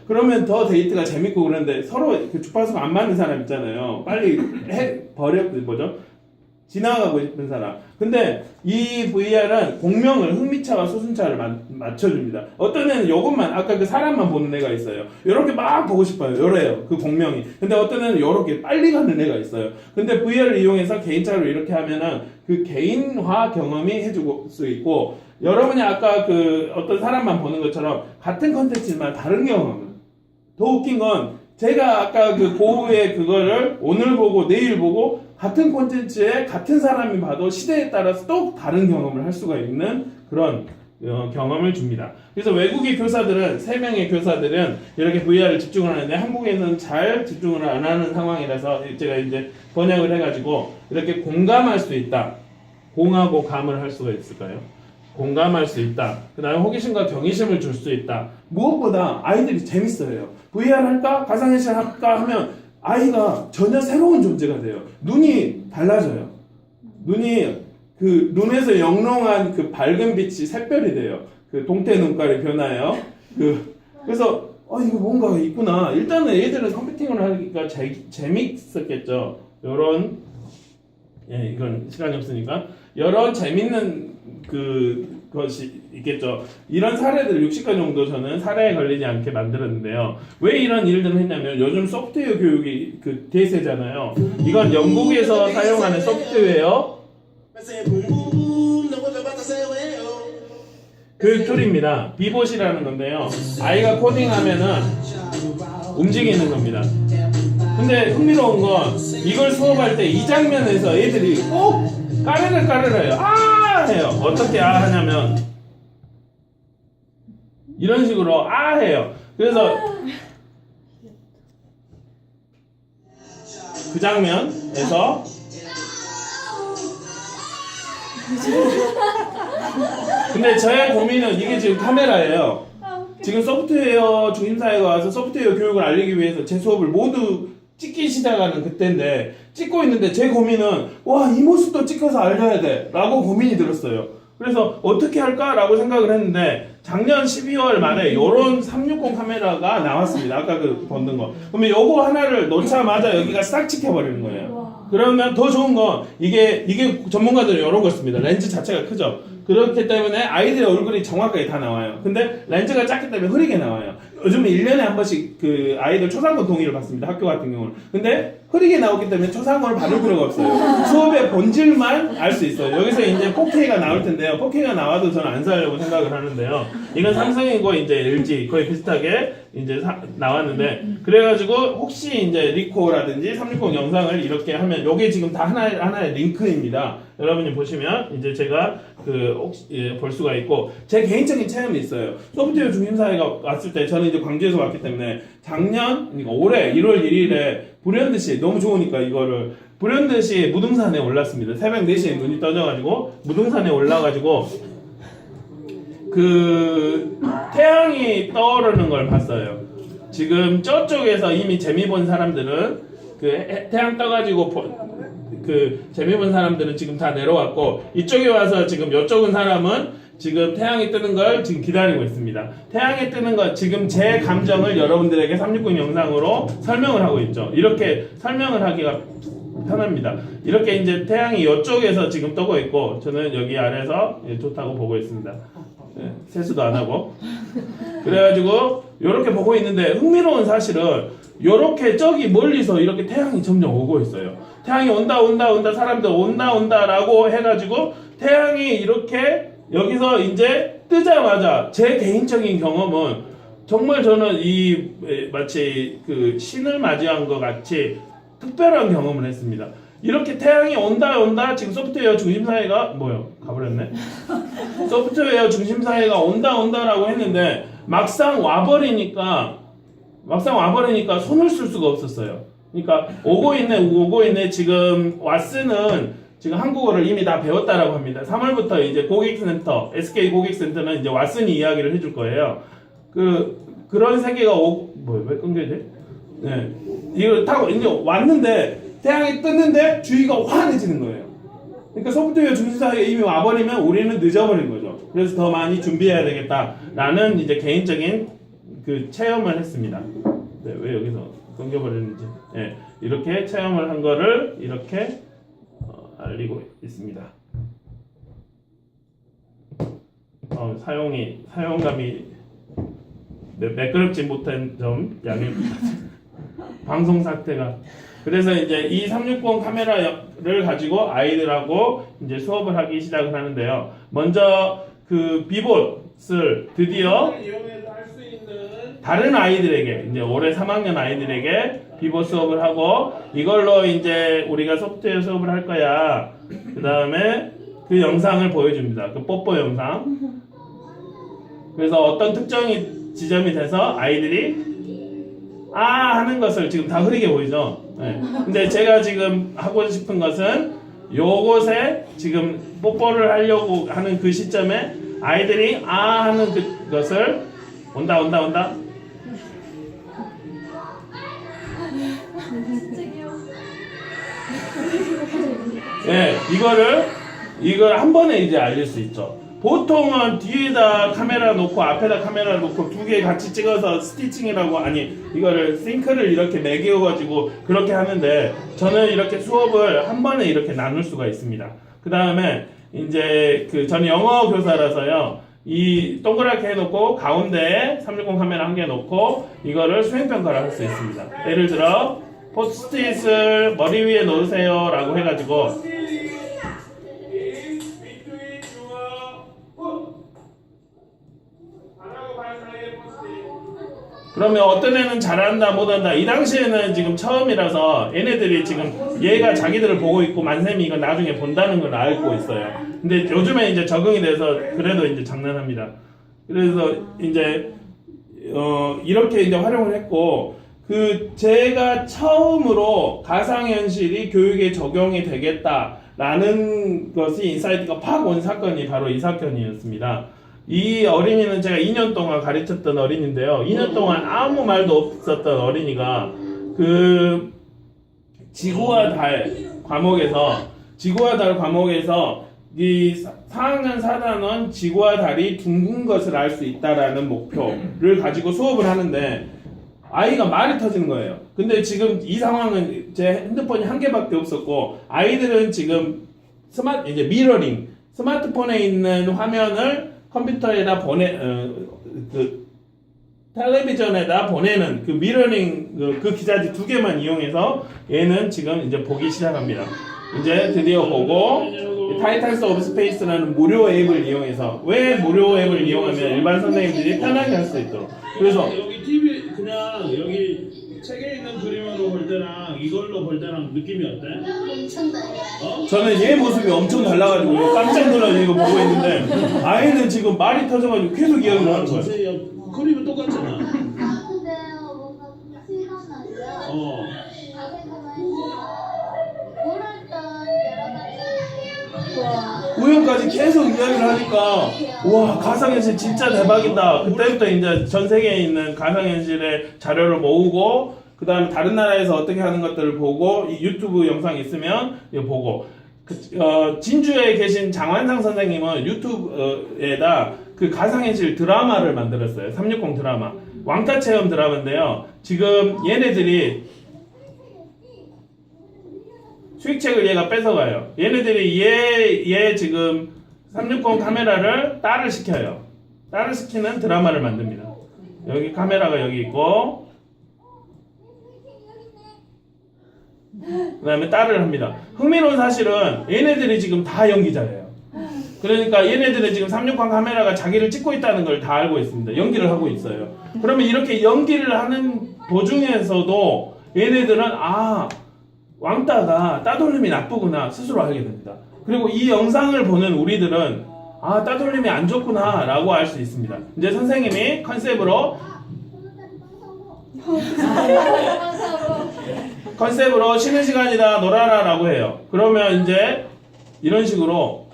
Speaker 1: 그러면 더 데이트가 재밌고 그런데 서로 그 주파수가 안 맞는 사람 있잖아요. 빨리 지나가고 싶은 사람. 근데 이 VR은 공명을 흥미차와 수순차를 맞춰줍니다. 어떤 애는 요것만 아까 그 사람만 보는 애가 있어요. 요렇게 막 보고 싶어요. 요래요. 그 공명이. 근데 어떤 애는 요렇게 빨리 가는 애가 있어요. 근데 VR을 이용해서 개인차로 이렇게 하면은 그 개인화 경험이 해주고 수 있고 여러분이 아까 그 어떤 사람만 보는 것처럼 같은 컨텐츠지만 다른 경험은 더 웃긴 건 제가 아까 그 고우의 그거를 오늘 보고 내일 보고 같은 콘텐츠에 같은 사람이 봐도 시대에 따라서 또 다른 경험을 할 수가 있는 그런 경험을 줍니다. 그래서 외국의 교사들은 3명의 교사들은 이렇게 VR을 집중을 하는데 한국에서는 잘 집중을 안 하는 상황이라서 제가 이제 번역을 해가지고 이렇게 공감할 수 있다. 공하고 감을 할 수가 있을까요? 공감할 수 있다. 그 다음에 호기심과 경이심을 줄 수 있다. 무엇보다 아이들이 재밌어요. VR 할까? 가상현실 할까? 하면 아이가 전혀 새로운 존재가 돼요. 눈이 달라져요. 눈에서 영롱한 그 밝은 빛이 샛별이 돼요. 그 동태 눈깔이 변화해요. 그래서 이거 뭔가 있구나. 일단은 애들은 컴퓨팅을 하니까 재밌었겠죠. 이건 시간이 없으니까 여러 재밌는 것이 있겠죠. 이런 사례들 60건 정도 저는 사례에 걸리지 않게 만들었는데요. 왜 이런 일들을 했냐면 요즘 소프트웨어 교육이 대세잖아요. 이건 영국에서 사용하는 소프트웨어 교육 툴입니다. 비봇이라는 건데요. 아이가 코딩하면은 움직이는 겁니다. 근데 흥미로운 건 이걸 수업할 때 이 장면에서 애들이 꼭 까르르 해요. 해요. 어떻게 하냐면 이런 식으로 해요. 그래서 그 장면에서 근데 저의 고민은 이게 지금 카메라예요. 지금 소프트웨어 중심사회가 와서 소프트웨어 교육을 알리기 위해서 제 수업을 모두 찍기 시작하는 그때인데 찍고 있는데 제 고민은 이 모습도 찍혀서 알려야 돼 라고 고민이 들었어요. 그래서 어떻게 할까라고 생각을 했는데 작년 12월 말에 요런 360 카메라가 나왔습니다. 아까 그 보는 거. 그러면 요거 하나를 놓자마자 여기가 싹 찍혀버리는 거예요. 그러면 더 좋은 건 이게 전문가들은 이런 거 씁니다. 렌즈 자체가 크죠. 그렇기 때문에 아이들의 얼굴이 정확하게 다 나와요. 근데 렌즈가 작기 때문에 흐리게 나와요. 요즘에 1년에 한 번씩 그 아이들 초상권 동의를 받습니다. 학교 같은 경우는. 근데 흐리게 나오기 때문에 초상권을 받을 필요가 없어요. 수업의 본질만 알 수 있어요. 여기서 이제 4K가 나올 텐데요. 4K가 나와도 저는 안 사려고 생각을 하는데요. 이건 삼성이고 이제 LG 거의 비슷하게 이제 나왔는데 그래가지고 혹시 이제 리코라든지 360 영상을 이렇게 하면 요게 지금 다 하나의 링크입니다. 여러분이 보시면 이제 제가 볼 수가 있고 제 개인적인 체험이 있어요. 소프트웨어 중심사회가 왔을 때 저는 이제 광주에서 왔기 때문에 작년 그러니까 올해 1월 1일에 불현듯이 너무 좋으니까 이거를 불현듯이 무등산에 올랐습니다. 새벽 4시에 눈이 떠져가지고 무등산에 올라가지고 그 태양이 떠오르는 걸 봤어요. 지금 저쪽에서 이미 재미 본 사람들은 그 태양 떠가지고 그 재미 본 사람들은 지금 다 내려왔고 이쪽에 와서 지금 이쪽은 사람은 지금 태양이 뜨는 걸 지금 기다리고 있습니다. 태양이 뜨는 거 지금 제 감정을 여러분들에게 360 영상으로 설명을 하고 있죠. 이렇게 설명을 하기가 편합니다. 이렇게 이제 태양이 이쪽에서 지금 뜨고 있고 저는 여기 아래서 좋다고 보고 있습니다. 네, 세수도 안 하고 그래가지고 이렇게 보고 있는데 흥미로운 사실은 이렇게 저기 멀리서 이렇게 태양이 점점 오고 있어요. 태양이 온다 사람들 온다라고 해가지고 태양이 이렇게 여기서 이제 뜨자마자 제 개인적인 경험은 정말 저는 이 마치 그 신을 맞이한 것 같이 특별한 경험을 했습니다. 이렇게 태양이 온다 지금 소프트웨어 중심사회가 가버렸네. 소프트웨어 중심사회가 온다라고 했는데 막상 와버리니까 손을 쓸 수가 없었어요. 그러니까 오고 있네. 지금 왓슨은 지금 한국어를 이미 다 배웠다라고 합니다. 3월부터 이제 고객센터, SK 고객센터는 이제 왓슨이 이야기를 해줄 거예요. 그런 세계가 왜 끊겨야 돼? 네. 이걸 타고 이제 왔는데 태양이 뜨는데 주위가 환해지는 거예요. 그러니까 소프트웨어 중심사회가 이미 와버리면 우리는 늦어버린 거죠. 그래서 더 많이 준비해야 되겠다라는 이제 개인적인 그 체험을 했습니다. 네, 왜 여기서 끊겨버렸는지. 네, 이렇게 체험을 한 거를 이렇게 알리고 있습니다. 사용감이 매끄럽지 못한 점 양해 부탁드립니다. 방송 상태가. 그래서 이제 이 360 카메라를 가지고 아이들하고 이제 수업을 하기 시작을 하는데요. 먼저 그 비봇을 드디어 다른 아이들에게 이제 올해 3학년 아이들에게 비봇 수업을 하고 이걸로 이제 우리가 소프트웨어 수업을 할 거야. 그 다음에 그 영상을 보여줍니다. 그 뽀뽀 영상. 그래서 어떤 특정이 지점이 돼서 아이들이 하는 것을 지금 다 흐리게 보이죠. 네. 근데 제가 지금 하고 싶은 것은 요곳에 지금 뽀뽀를 하려고 하는 그 시점에 아이들이 하는 그것을 온다. 네, 이걸 한 번에 이제 알릴 수 있죠. 보통은 뒤에다 카메라 놓고 앞에다 카메라 놓고 두 개 같이 찍어서 스티칭이라고 이거를 싱크를 이렇게 매겨가지고 그렇게 하는데 저는 이렇게 수업을 한 번에 이렇게 나눌 수가 있습니다. 그 다음에 이제 저는 영어 교사라서요. 이 동그랗게 해놓고 가운데에 360 카메라 한 개 놓고 이거를 수행평가를 할 수 있습니다. 예를 들어 포스트잇을 머리 위에 놓으세요 라고 해가지고 그러면 어떤 애는 잘한다 못한다. 이 당시에는 지금 처음이라서 얘네들이 지금 얘가 자기들을 보고 있고 만쌤이 이거 나중에 본다는 걸 알고 있어요. 근데 요즘에 이제 적응이 돼서 그래도 이제 장난합니다. 그래서 이제 이렇게 이제 활용을 했고 제가 처음으로 가상현실이 교육에 적용이 되겠다라는 것이 인사이트가 팍 온 사건이 바로 이 사건이었습니다. 이 어린이는 제가 2년 동안 가르쳤던 어린이인데요. 2년 동안 아무 말도 없었던 어린이가 지구와 달 과목에서 이 4학년 4단원 지구와 달이 둥근 것을 알 수 있다라는 목표를 가지고 수업을 하는데 아이가 말이 터지는 거예요. 근데 지금 이 상황은 제 핸드폰이 한 개밖에 없었고 아이들은 지금 이제 미러링 스마트폰에 있는 화면을 컴퓨터에다 그 텔레비전에다 보내는 그 미러링 그 기자재 두 개만 이용해서 얘는 지금 이제 보기 시작합니다. 이제 드디어 보고 타이탄스 오브 스페이스라는 무료 앱을 이용해서 왜 무료 앱을 이용하면 일반 선생님들이 편하게 할 수 있도록 그래서
Speaker 5: 여기 TV 그냥 여기 책에 있는 그림으로 볼 때랑 이걸로 볼 때랑 느낌이 어때?
Speaker 3: 엄청 달라요.
Speaker 1: 저는 얘 모습이 엄청 달라가지고 깜짝 놀라서 이거 보고 있는데 아이는 지금 말이 터져가지고 계속 이야기를 하는 거예요.
Speaker 5: 자세히 그림은 똑같잖아.
Speaker 3: 근데요, 뭔가 실감나요.
Speaker 5: 어.
Speaker 3: 모르던 여러 가지.
Speaker 1: 우연까지 계속 이야기를 하니까 와 가상현실 진짜 대박이다. 그때부터 이제 전 세계에 있는 가상현실의 자료를 모으고 그 다음에 다른 나라에서 어떻게 하는 것들을 보고 이 유튜브 영상 있으면 이거 보고 진주에 계신 장완상 선생님은 유튜브에다 그 가상현실 드라마를 만들었어요. 360 드라마 왕따 체험 드라마인데요. 지금 얘네들이 수익책을 얘가 뺏어가요. 얘네들이 얘 지금 360 카메라를 딸을 시켜요. 딸을 시키는 드라마를 만듭니다. 여기 카메라가 여기 있고 그 다음에 딸을 합니다. 흥미로운 사실은 얘네들이 지금 다 연기자예요. 그러니까 얘네들은 지금 360 카메라가 자기를 찍고 있다는 걸 다 알고 있습니다. 연기를 하고 있어요. 그러면 이렇게 연기를 하는 도중에서도 얘네들은 왕따가 따돌림이 나쁘구나 스스로 알게 됩니다. 그리고 이 영상을 보는 우리들은 따돌림이 안 좋구나 라고 알 수 있습니다. 이제 선생님이 컨셉으로 쉬는 시간이다 놀아라 라고 해요. 그러면 이제 이런 식으로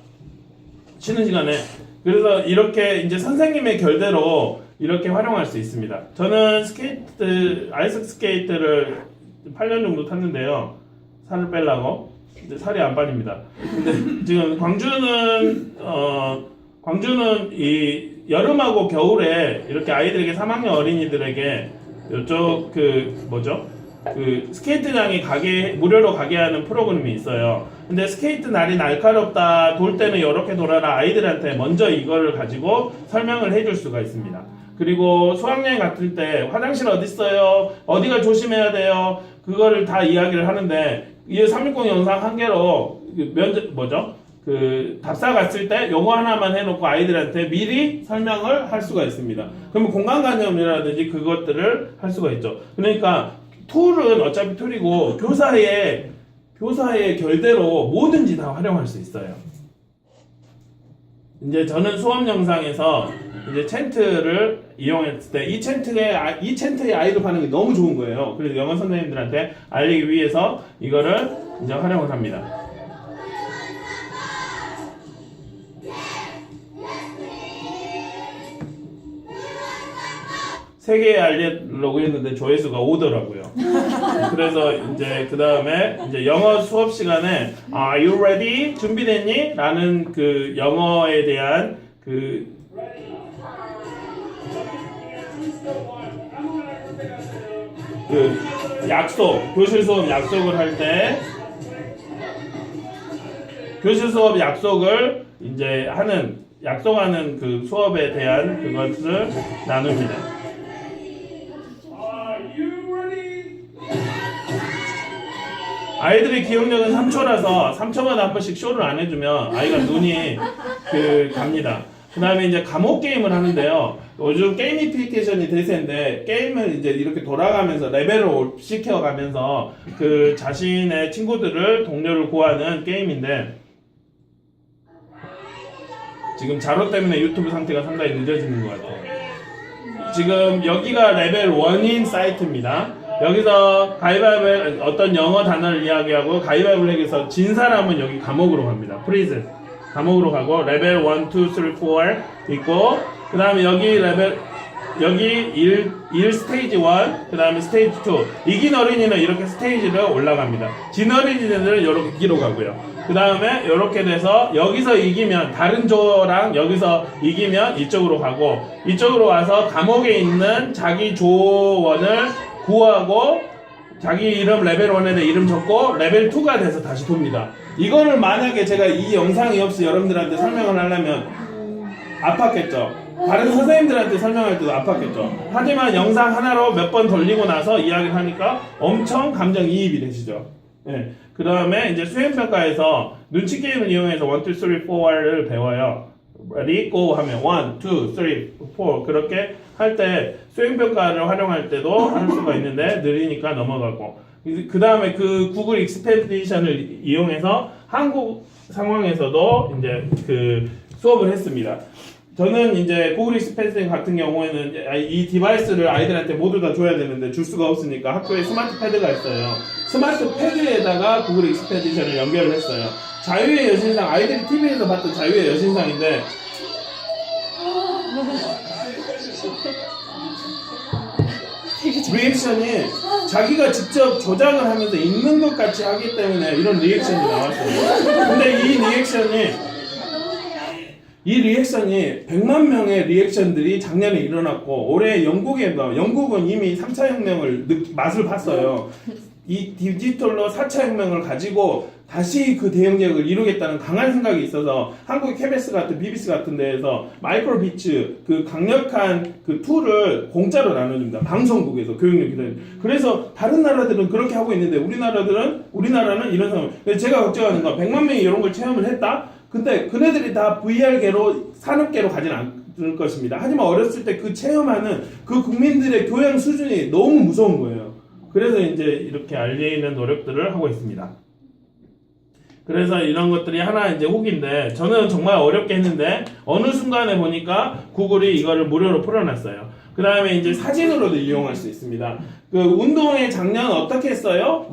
Speaker 1: 쉬는 시간에 그래서 이렇게 이제 선생님의 결대로 이렇게 활용할 수 있습니다. 저는 아이스 스케이트를 8년 정도 탔는데요. 살을 빼려고 근데 살이 안 빠집니다. 근데 지금 광주는 이 여름하고 겨울에 이렇게 아이들에게 3학년 어린이들에게 이쪽 그 스케이트장에 무료로 가게 하는 프로그램이 있어요. 근데 스케이트 날이 날카롭다 돌 때는 이렇게 돌아라 아이들한테 먼저 이거를 가지고 설명을 해줄 수가 있습니다. 그리고 수학여행 갔을 때 화장실 어디 있어요? 어디가 조심해야 돼요? 그거를 다 이야기를 하는데 이 360 영상 한 개로 답사 갔을 때 요거 하나만 해놓고 아이들한테 미리 설명을 할 수가 있습니다. 그러면 공간관념이라든지 그것들을 할 수가 있죠. 그러니까 툴은 어차피 툴이고 교사의 결대로 뭐든지 다 활용할 수 있어요. 이제 저는 수업 영상에서 이제 챈트를 이용했을 때 이 챈트의 아이돌 반응이 너무 좋은 거예요. 그래서 영어 선생님들한테 알리기 위해서 이거를 이제 활용을 합니다. 세 개에 알리려고 했는데 조회수가 오더라고요. 그래서 이제 그 다음에 이제 영어 수업 시간에 Are you ready? 준비됐니? 라는 그 영어에 대한 그 교실 수업 약속을 할 때 교실 수업 약속을 이제 약속하는 그 수업에 대한 그것을 나눕니다. 아이들의 기억력은 3초라서 3초마다 한 번씩 쇼를 안 해주면 아이가 눈이 갑니다. 그 다음에 이제 감옥 게임을 하는데요. 요즘 게이미피케이션이 대세인데 게임을 이제 이렇게 돌아가면서 레벨을 업 시켜가면서 그 자신의 동료를 구하는 게임인데 지금 자로 때문에 유튜브 상태가 상당히 늦어지는 것 같아요. 지금 여기가 레벨 1인 사이트입니다. 여기서 가위바위보 어떤 영어 단어를 이야기하고 가위바위보를 해서 진 사람은 여기 감옥으로 갑니다. 프리즌 감옥으로 가고 레벨 1, 2, 3, 4 있고 그 다음에 여기 1 스테이지 1 그 다음에 스테이지 2 이긴 어린이는 이렇게 스테이지를 올라갑니다. 진 어린이들은 이렇게 뒤로 가고요. 그 다음에 이렇게 돼서 여기서 이기면 다른 조랑 여기서 이기면 이쪽으로 가고 이쪽으로 와서 감옥에 있는 자기 조원을 구하고 자기 이름 레벨 1에 이름 적고 레벨 2가 돼서 다시 돕니다. 이거를 만약에 제가 이 영상이 없이 여러분들한테 설명을 하려면 아팠겠죠. 다른 선생님들한테 설명할 때도 아팠겠죠. 하지만 영상 하나로 몇 번 돌리고 나서 이야기를 하니까 엄청 감정이입이 되시죠. 예. 그 다음에 이제 수행평가에서 눈치 게임을 이용해서 1, 2, 3, 4를 배워요. Ready? Go 하면 1, 2, 3, 4 그렇게 할 때 수행평가를 활용할 때도 할 수가 있는데 느리니까 넘어가고 그 다음에 그 구글 익스페디션을 이용해서 한국 상황에서도 이제 그 수업을 했습니다. 저는 이제 구글 익스페디션 같은 경우에는 이 디바이스를 아이들한테 모두 다 줘야 되는데 줄 수가 없으니까 학교에 스마트 패드가 있어요. 스마트 패드에다가 구글 익스페디션을 연결을 했어요. 자유의 여신상, 아이들이 TV에서 봤던 자유의 여신상인데 리액션이 자기가 직접 조작을 하면서 읽는 것 같이 하기 때문에 이런 리액션이 나왔어요. 근데 이 리액션이 100만 명의 리액션들이 작년에 일어났고 올해 영국은 이미 3차 혁명을 맛을 봤어요. 이 디지털로 4차 혁명을 가지고 다시 그 대영역을 이루겠다는 강한 생각이 있어서 한국의 KBS 같은 BBC 같은 데에서 마이크로비츠 그 강력한 그 툴을 공짜로 나눠줍니다. 방송국에서 교육력 기다리는. 그래서 다른 나라들은 그렇게 하고 있는데 우리나라는 이런 상황. 제가 걱정하는 건 100만 명이 이런 걸 체험을 했다. 근데 그네들이 다 VR계로 산업계로 가진 않을 것입니다. 하지만 어렸을 때 그 체험하는 그 국민들의 교양 수준이 너무 무서운 거예요. 그래서 이제 이렇게 알리는 노력들을 하고 있습니다. 그래서 이런 것들이 하나 이제 후기인데 저는 정말 어렵게 했는데 어느 순간에 보니까 구글이 이거를 무료로 풀어놨어요. 그 다음에 이제 사진으로도 이용할 수 있습니다. 그 운동회 작년 어떻게 했어요?